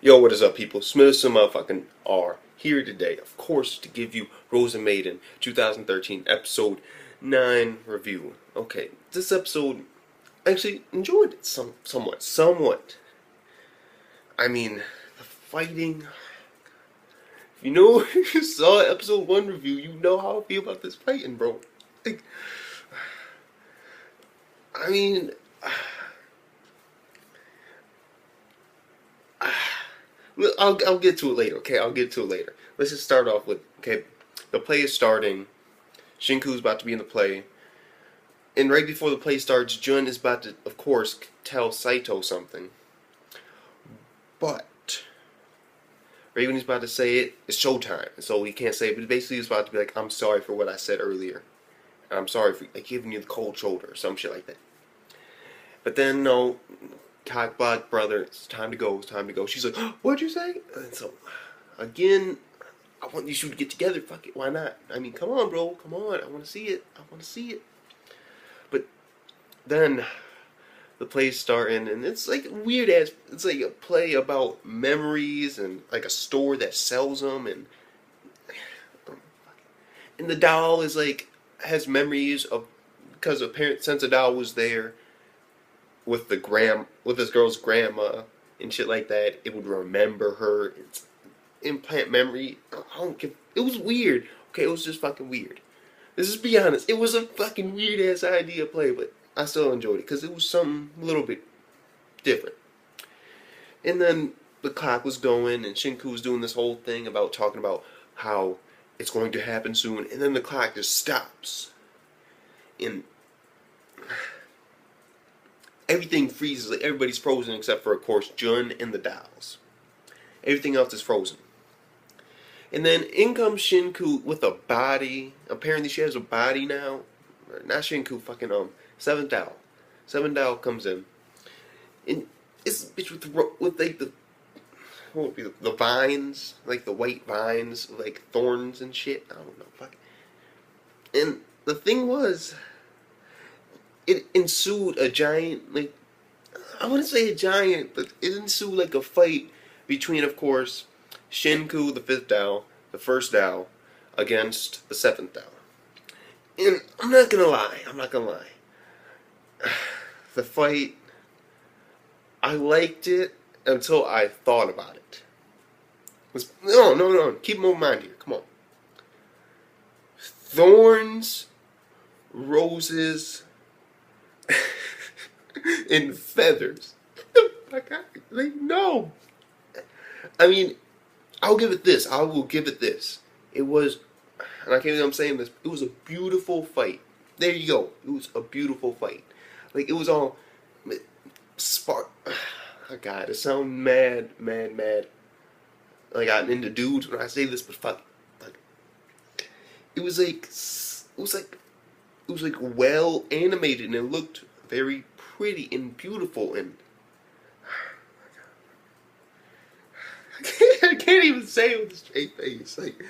Yo, what is up, people? Smiths and motherfucking R here today, of course, to give you Rozen Maiden 2013 episode 9 review. Okay, this episode, I actually enjoyed it somewhat. I mean, the fighting. If you know, if you saw episode 1 review, you know how I feel about this fighting, bro. Like, I mean, I'll get to it later, okay? I'll get to it later. Let's just start off with, okay, the play is starting. Shinku's about to be in the play. And right before the play starts, Jun is about to, of course, tell Saito something. But right when he's about to say it, it's showtime. So he can't say it, but basically he's about to be like, I'm sorry for what I said earlier. And I'm sorry for like, giving you the cold shoulder or some shit like that. But then, no, Cockblock brother, it's time to go, it's time to go. She's like, oh, what'd you say? And so, again, I want these two to get together. Fuck it, why not? I mean, come on, bro, come on. I want to see it. I want to see it. But then the play's starting, and it's like weird ass. It's like a play about memories and like a store that sells them, and the doll is like has memories of because apparently since the doll was there with with this girl's grandma and shit like that, it would remember her. It's implant memory. I don't give. It was weird. Okay, it was just fucking weird. Let's just be honest. It was a fucking weird ass idea play, but I still enjoyed it because it was something a little bit different. And then the clock was going, and Shinku was doing this whole thing about talking about how it's going to happen soon, and then the clock just stops, and everything freezes. Like everybody's frozen except for, of course, Jun and the dolls. Everything else is frozen. And then in comes Shinku with a body. Apparently she has a body now. Not Shinku, fucking Seventh Doll. Seventh Doll comes in. And it's a bitch with like the what would be the vines, like the white vines, like thorns and shit. I don't know, fuck. And the thing was, it ensued a giant, like, I wouldn't say a giant, but it ensued like a fight between, of course, Shinku, the fifth Doll, the first Doll, against the seventh Doll. And I'm not gonna lie, the fight, I liked it until I thought about it. No, keep in mind here, come on. Thorns, roses, and feathers. Like, no. I mean, I'll give it this. I will give it this. It was, and I can't believe I'm saying this, it was a beautiful fight. There you go. It was a beautiful fight. Like, it was all spark. Oh, God, it sounds mad. Like, I'm into dudes when I say this, but fuck. It was like well animated, and it looked very pretty and beautiful, and I can't even say it with a straight face, like,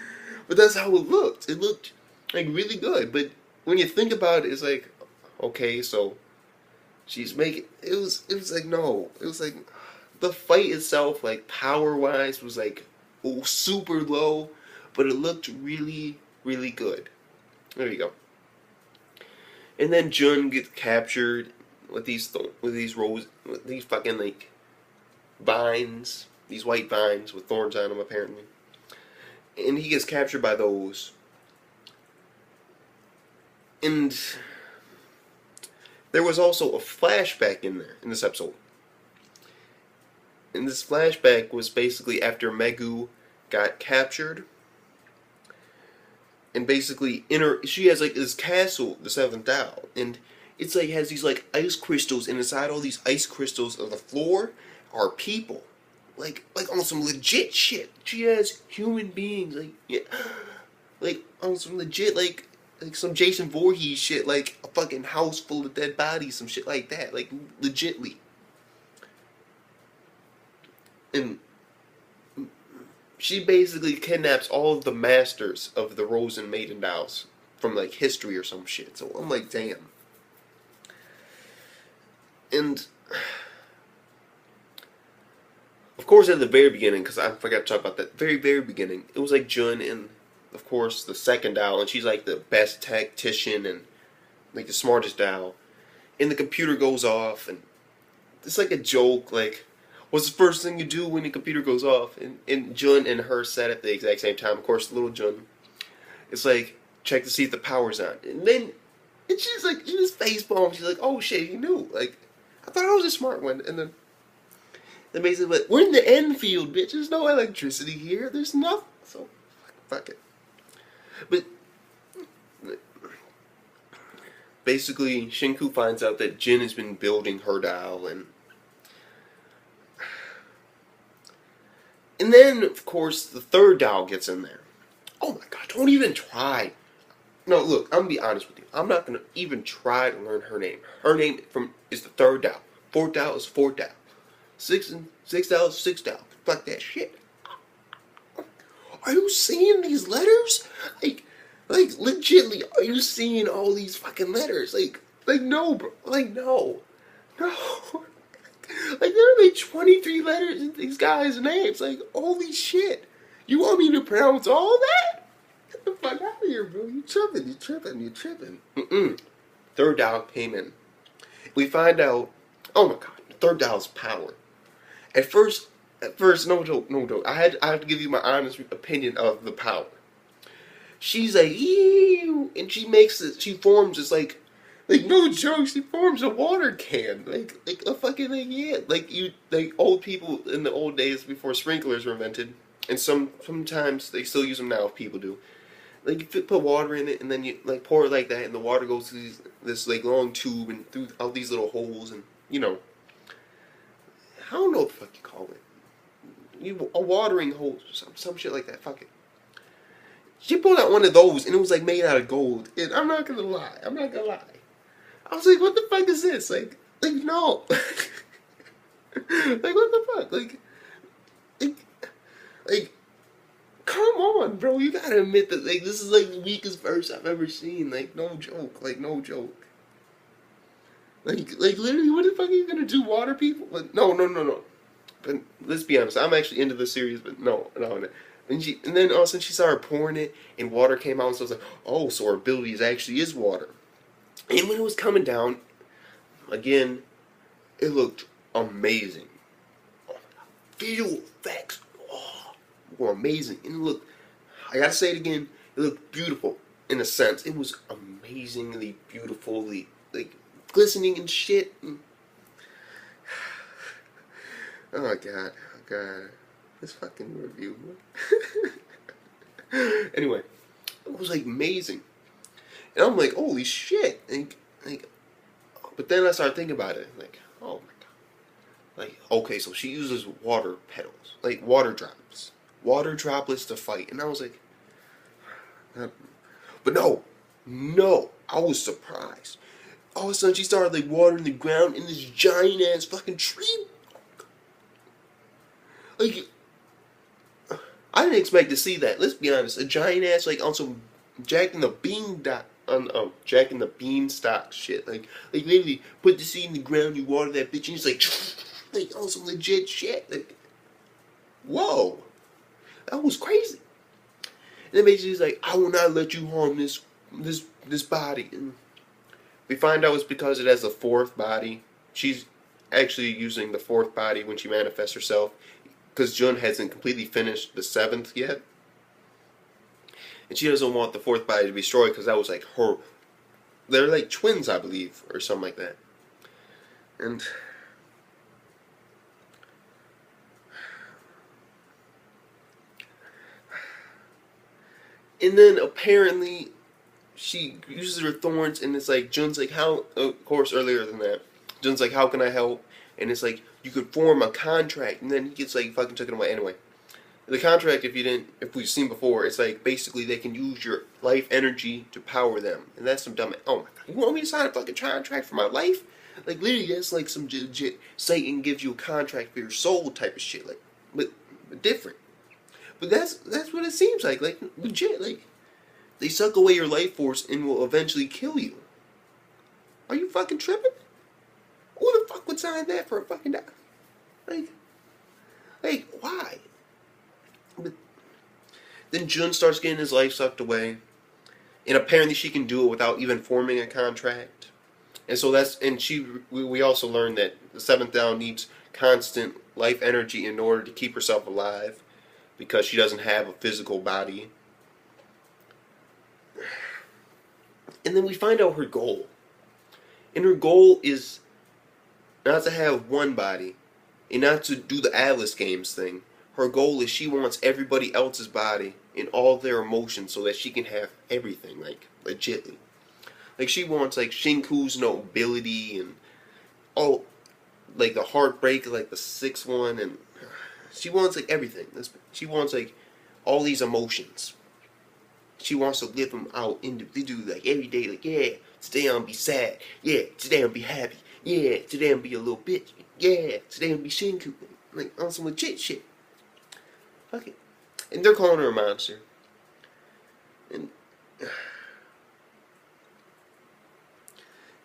but that's how it looked. It looked like really good, but when you think about it, it's like, okay, so she's making. It was like no, it was like the fight itself, like power wise, was like super low, but it looked really good. There you go. And then Jun gets captured with these fucking like vines, these white vines with thorns on them apparently. And he gets captured by those. And there was also a flashback in there in this episode. And this flashback was basically after Megu got captured. And basically, she has like this castle, the seventh Doll, and it's like has these like ice crystals, and inside all these ice crystals of the floor are people, like on some legit shit. She has human beings, like yeah, like on some legit like some Jason Voorhees shit, like a fucking house full of dead bodies, some shit like that, like legitly. And she basically kidnaps all of the masters of the Rozen Maiden dolls from like history or some shit. So I'm like, damn. And of course, at the very beginning, because I forgot to talk about that, very beginning, it was like Jun and, of course, the second doll, and she's like the best tactician and like the smartest doll. And the computer goes off, and it's like a joke, like, what's the first thing you do when the computer goes off? And Jun and her said at the exact same time, of course, little Jun, it's like, check to see if the power's on. And then, and she's like, she just facepalm, she's like, oh shit, he knew. Like, I thought I was a smart one. And then basically, but we're in the end field, bitch. There's no electricity here. There's nothing. So, fuck it. But basically, Shinku finds out that Jin has been building her doll, and then, of course, the third doll gets in there. Oh my god, don't even try. No, look, I'm gonna be honest with you. I'm not gonna even try to learn her name. Her name is the third doll. Fourth doll is fourth doll. Six doll is six doll. Fuck that shit. Are you seeing these letters? Like, legitly, are you seeing all these fucking letters? Like, no, bro. Like, no. Like, there are like 23 letters in these guys' names. Like, holy shit. You want me to pronounce all that? Get the fuck out of here, bro. You tripping. Third doll came in. We find out, oh my god, the third doll's power. At first, no joke. I have to give you my honest opinion of the power. She's like, ew, and she forms this like no joke, she forms a water can, like a fucking like old people in the old days before sprinklers were invented, and sometimes they still use them now if people do. Like you put water in it and then you like pour it like that, and the water goes through this like long tube and through all these little holes, and you know, I don't know what the fuck you call it. A watering hose or some shit like that. Fuck it. She pulled out one of those and it was like made out of gold. And I'm not gonna lie. I was like, what the fuck is this? Like no. Like what the fuck? Like come on, bro. You gotta admit that like this is like the weakest verse I've ever seen. Like no joke. Like literally, what the fuck are you gonna do? Water people? Like, no. But let's be honest, I'm actually into the series, but no. And then all of a sudden she started pouring it, and water came out, and so I was like, oh, so her ability actually is water. And when it was coming down, again, it looked amazing. Visual effects, were amazing. And look, I gotta say it again, it looked beautiful in a sense. It was amazingly beautifully, like, glistening and shit. Oh god. This fucking review. Anyway, it was like amazing. And I'm like, holy shit. But then I started thinking about it. Like, oh my god. Like, okay, so she uses water petals. Like, water droplets. Water droplets to fight. And I was like, but no. I was surprised. All of a sudden she started like watering the ground in this giant ass fucking tree. Like, I didn't expect to see that. Let's be honest. A giant ass, like, on some Jack and the Beanstalk shit. Like literally, put the seed in the ground, you water that bitch, and it's like on some legit shit. Like, whoa, that was crazy. And then basically, he's like, I will not let you harm this body. And we find out it's because it has a fourth body. She's actually using the fourth body when she manifests herself, because Jun hasn't completely finished the seventh yet. And she doesn't want the fourth body to be destroyed because that was like her. They're like twins, I believe, or something like that. And then apparently she uses her thorns, and it's like Jun's like, how? Of course, earlier than that, Jun's like, how can I help? And it's like, you could form a contract, and then he gets like fucking taken away. Anyway, the contract, if we've seen before, it's like basically they can use your life energy to power them, and that's some dumb. Oh my god, you want me to sign a fucking contract for my life? Like literally, that's like some legit Satan gives you a contract for your soul type of shit. Like, but different. But that's what it seems like. Like legit, like they suck away your life force and will eventually kill you. Are you fucking tripping? Who the fuck would sign that for a fucking die? Like, why? But then Jun starts getting his life sucked away, and apparently she can do it without even forming a contract. And so we also learned that the seventh Down needs constant life energy in order to keep herself alive because she doesn't have a physical body. And then we find out her goal. And her goal is not to have one body and not to do the Atlas Games thing. Her goal is she wants everybody else's body and all their emotions so that she can have everything, like, legitly. Like, she wants, like, Shinku's nobility and all, like, the heartbreak, like, the sixth one, and she wants, like, everything. She wants, like, all these emotions. She wants to live them out individually, like, every day, like, yeah, today I'm gonna be sad, yeah, today I'm gonna be happy, yeah, today I'm gonna be a little bitch, yeah, today I'm gonna be Shinku, like, on some legit shit. Fuck it. And they're calling her a monster. And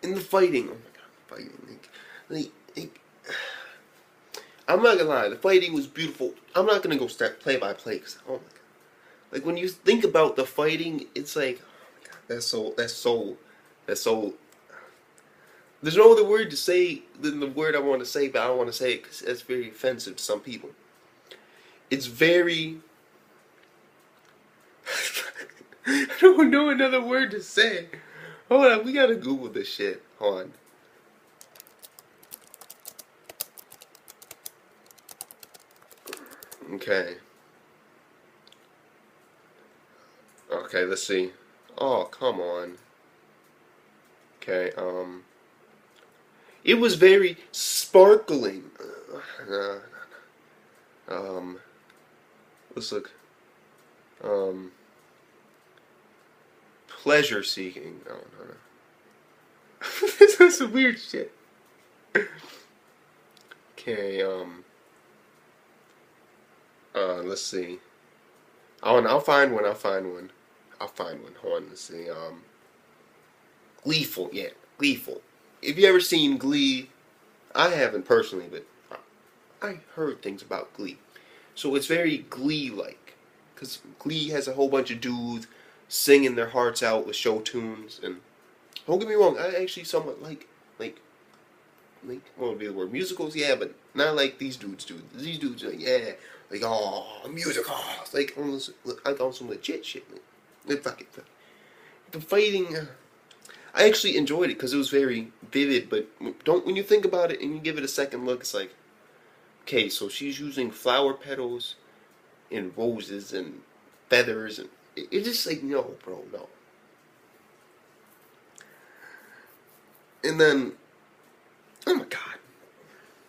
in the fighting, oh my god, the fighting, I'm not gonna lie, the fighting was beautiful. I'm not gonna go start play by play, cause oh my god, like when you think about the fighting, it's like, oh my god, that's so. There's no other word to say than the word I want to say, but I don't want to say it because that's very offensive to some people. It's very. I don't know another word to say. Hold on, we gotta Google this shit. Hold on. Okay. Okay, let's see. Oh, come on. Okay, it was very sparkling. Let's look. Pleasure seeking. No, no, no. This is some weird shit. Okay, let's see. Oh, and I'll find one. Hold on, let's see. Gleeful, yeah, Gleeful. If you ever seen Glee, I haven't personally, but I heard things about Glee. So it's very Glee-like, because Glee has a whole bunch of dudes singing their hearts out with show tunes, and don't get me wrong, I actually somewhat like what would be the word, musicals, yeah, but not like these dudes do. These dudes are like, yeah, like, oh, musicals, like on some legit shit, like fuck it. The fighting, I actually enjoyed it because it was very vivid, but when you think about it and you give it a second look, it's like, okay, so she's using flower petals and roses and feathers, and it's just like, no, bro, no. And then, oh my god,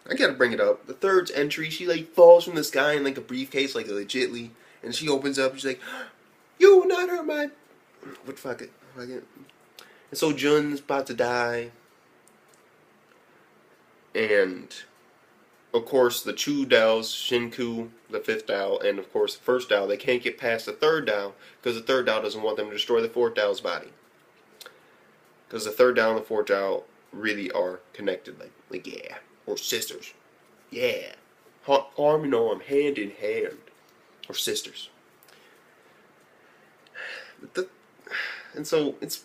I gotta bring it up. The third's entry, she like falls from the sky in like a briefcase, like legitly, and she opens up, she's like, you will not hurt my, but fuck it. And so Jun's about to die, and of course the Chu Daos, Shinku, the fifth Dao, and of course the first Dao, they can't get past the third Dao because the third Dao doesn't want them to destroy the fourth Dao's body. Because the third Dao and the fourth Dao really are connected, like yeah, or sisters, yeah, arm in arm, hand in hand, or sisters. And so it's.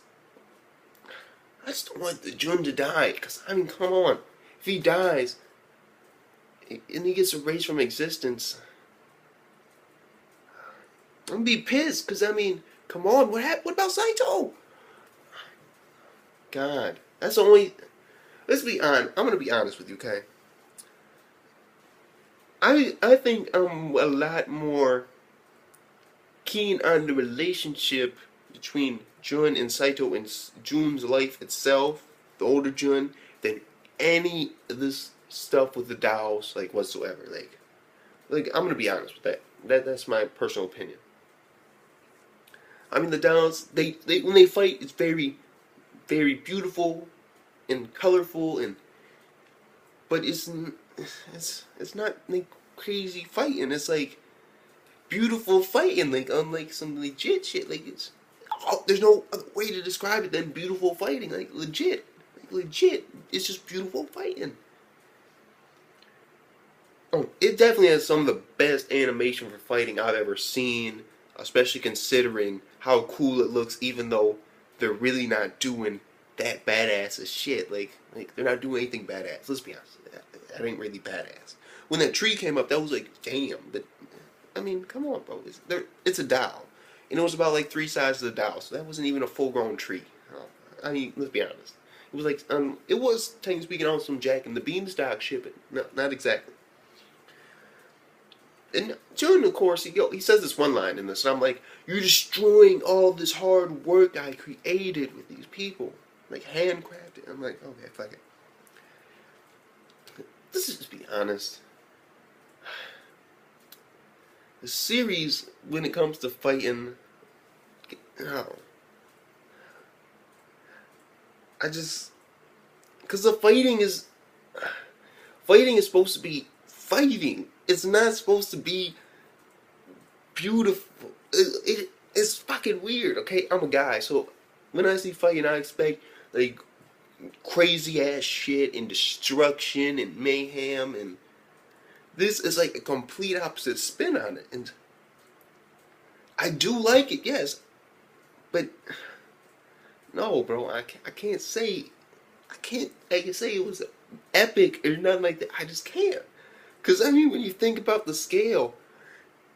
I just don't want the Jun to die, because I mean, come on, if he dies and he gets erased from existence, I'm gonna be pissed. Because I mean, come on, what about Saito? God, that's the only. Let's be honest. I'm gonna be honest with you, okay? I think I'm a lot more keen on the relationship between Jun and Saito and Jun's life itself, the older Jun, than any of this stuff with the Daos, like whatsoever. Like I'm gonna be honest with that. That's my personal opinion. I mean, the Daos, they when they fight, it's very, very beautiful and colorful, but it's not like crazy fighting. It's like beautiful fighting, like unlike some legit shit. Like there's no other way to describe it than beautiful fighting. Like legit. It's just beautiful fighting. Oh, it definitely has some of the best animation for fighting I've ever seen, especially considering how cool it looks, even though they're really not doing that badass as shit. Like they're not doing anything badass. Let's be honest, that ain't really badass. When that tree came up, that was like, damn. But I mean, come on, bro. It's a Dow, and it was about like three sizes of the Dow, so that wasn't even a full-grown tree. I mean, let's be honest. It was like, it was technically speaking on some Jack and the Beanstalk shit, but not exactly. And during the course, he says this one line in this, and I'm like, you're destroying all this hard work I created with these people. Like, handcrafted. I'm like, okay, fuck it. Let's just be honest. The series, when it comes to fighting, no. Because the fighting is supposed to be fighting. It's not supposed to be beautiful. It's fucking weird, okay? I'm a guy, so when I see fighting, I expect, like, crazy ass shit and destruction and mayhem, and this is like a complete opposite spin on it. And I do like it, yes, but no, bro, I can't say it was epic or nothing like that. I just can't. Because, I mean, when you think about the scale,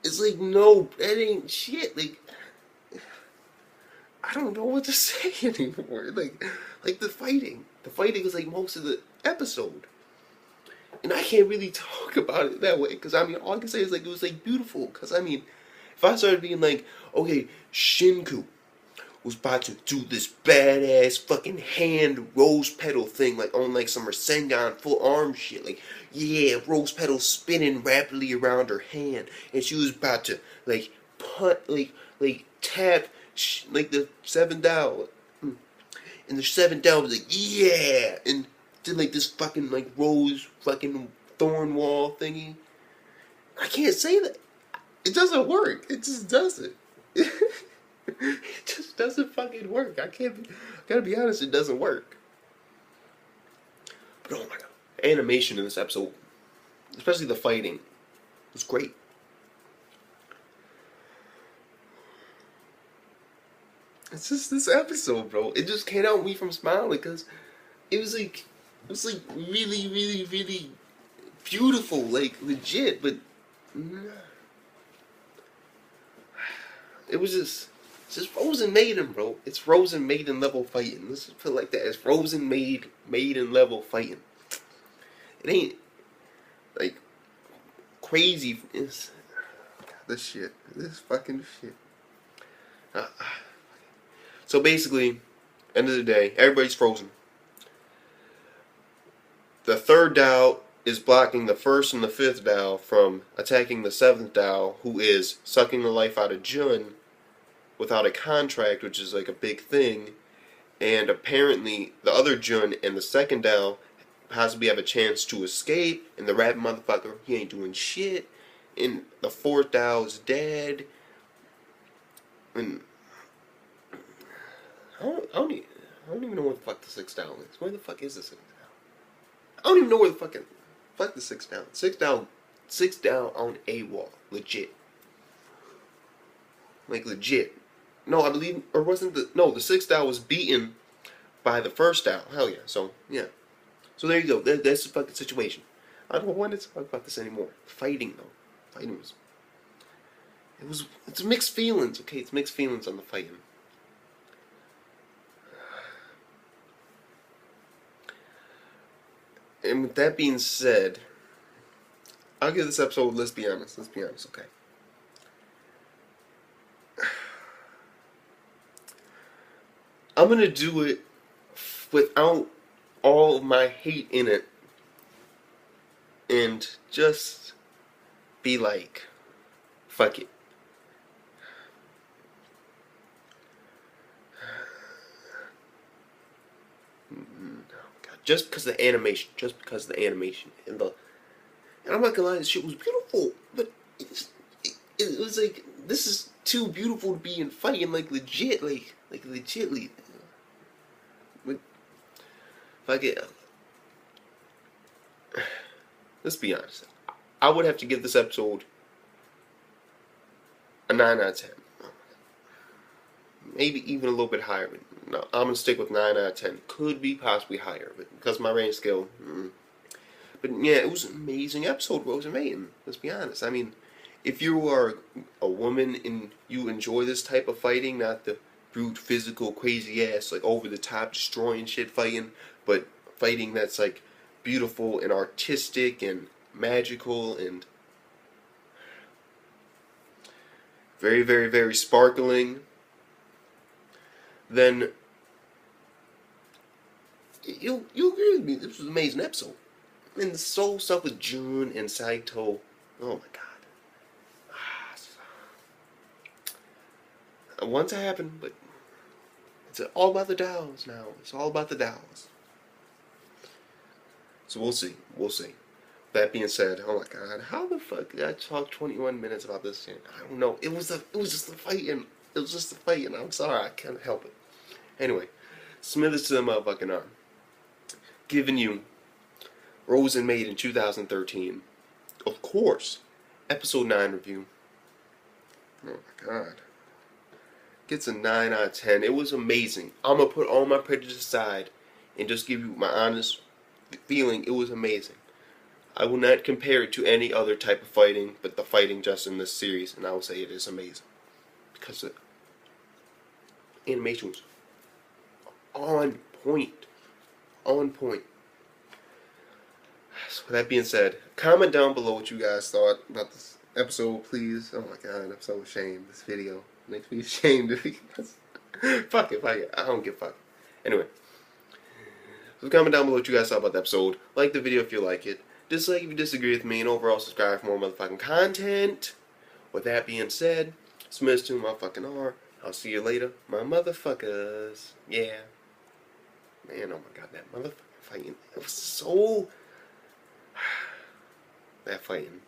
it's like, no, that ain't shit. Like, I don't know what to say anymore. Like the fighting. The fighting is like most of the episode. And I can't really talk about it that way. Because, I mean, all I can say is, like, it was, like, beautiful. Because, I mean, if I started being like, okay, Shinku was about to do this badass fucking hand rose petal thing, like on like some Rasengan full arm shit, like, yeah, rose petal spinning rapidly around her hand, and she was about to like punt, like tap, like the 7 Dow, and the 7 Dow was like, yeah, and did like this fucking like rose fucking thorn wall thingy. I can't say that. It doesn't work. It just doesn't. It just doesn't fucking work. Gotta be honest, it doesn't work. But oh my god, animation in this episode, especially the fighting, was great. It's just this episode, bro. It just can't help me from smiling because it was like really, really, really beautiful, like legit. But it was just. It's just Rozen Maiden, bro. It's Rozen Maiden level fighting. Let's just put it like that. It's Rozen Maiden level fighting. It ain't like crazy. It's this shit. This fucking shit. So basically, end of the day, everybody's frozen. The 3rd Dow is blocking the 1st and the 5th Dow from attacking the 7th Dow, who is sucking the life out of Jun without a contract, which is like a big thing. And apparently the other Jun and the 2nd Dow possibly have a chance to escape, and the rabbit motherfucker, he ain't doing shit, and the 4th Dow is dead. And I don't even know where the fuck the 6th Dow is. Where the fuck is the 6th Dow? I don't even know where the fuck the 6th Dow. 6th Dow on AWOL. Legit. Like legit. No, I believe, or wasn't the 6th Dow was beaten by the 1st Dow. Hell yeah. So, yeah. So there you go. That's the fucking situation. I don't want to talk about this anymore. Fighting, though. Fighting was... It's mixed feelings, okay? It's mixed feelings on the fighting. And with that being said, I'll give this episode, let's be honest, okay? I'm gonna do it without all of my hate in it and just be like, fuck it. Just because of the animation, and I'm not gonna lie, this shit was beautiful, but it was like, this is too beautiful to be in fighting, like legit, like legitly. Fuck it. Let's be honest. I would have to give this episode a 9 out of 10. Maybe even a little bit higher. But no, I'm going to stick with 9 out of 10. Could be possibly higher, but because my range scale. But yeah, it was an amazing episode, Rozen Maiden. Let's be honest. I mean, if you are a woman and you enjoy this type of fighting, not the brute, physical, crazy ass, like over the top, destroying shit fighting, but fighting that's like beautiful and artistic and magical and very, very, very sparkling, then you'll agree with me. This was an amazing episode. And the soul stuff with Jun and Saito. Oh my god. Once it happened, but it's all about the dolls now. It's all about the dolls. So we'll see. We'll see. That being said, oh my god, how the fuck did I talk 21 minutes about this shit? I don't know. It was just the fighting. It was just the fighting. I'm sorry, I can't help it. Anyway, Smithers to the motherfucking arm. Giving you Rozen Maiden 2013. Of course, episode 9 review. Oh my god. Gets a 9 out of 10. It was amazing. I'm going to put all my prejudice aside and just give you my honest feeling. It was amazing. I will not compare it to any other type of fighting, but the fighting just in this series, and I will say it is amazing. Because the animation was on point. On point. So with that being said, comment down below what you guys thought about this episode, please. Oh my god, I'm so ashamed. This video makes me ashamed. Fuck it. I don't give a fuck. Anyway, so comment down below what you guys thought about the episode. Like the video if you like it. Dislike if you disagree with me, and overall subscribe for more motherfucking content. With that being said, Smiths to motherfucking R. I'll see you later, my motherfuckers. Yeah. Man, oh my god, that motherfucking fighting. It was so... that fighting.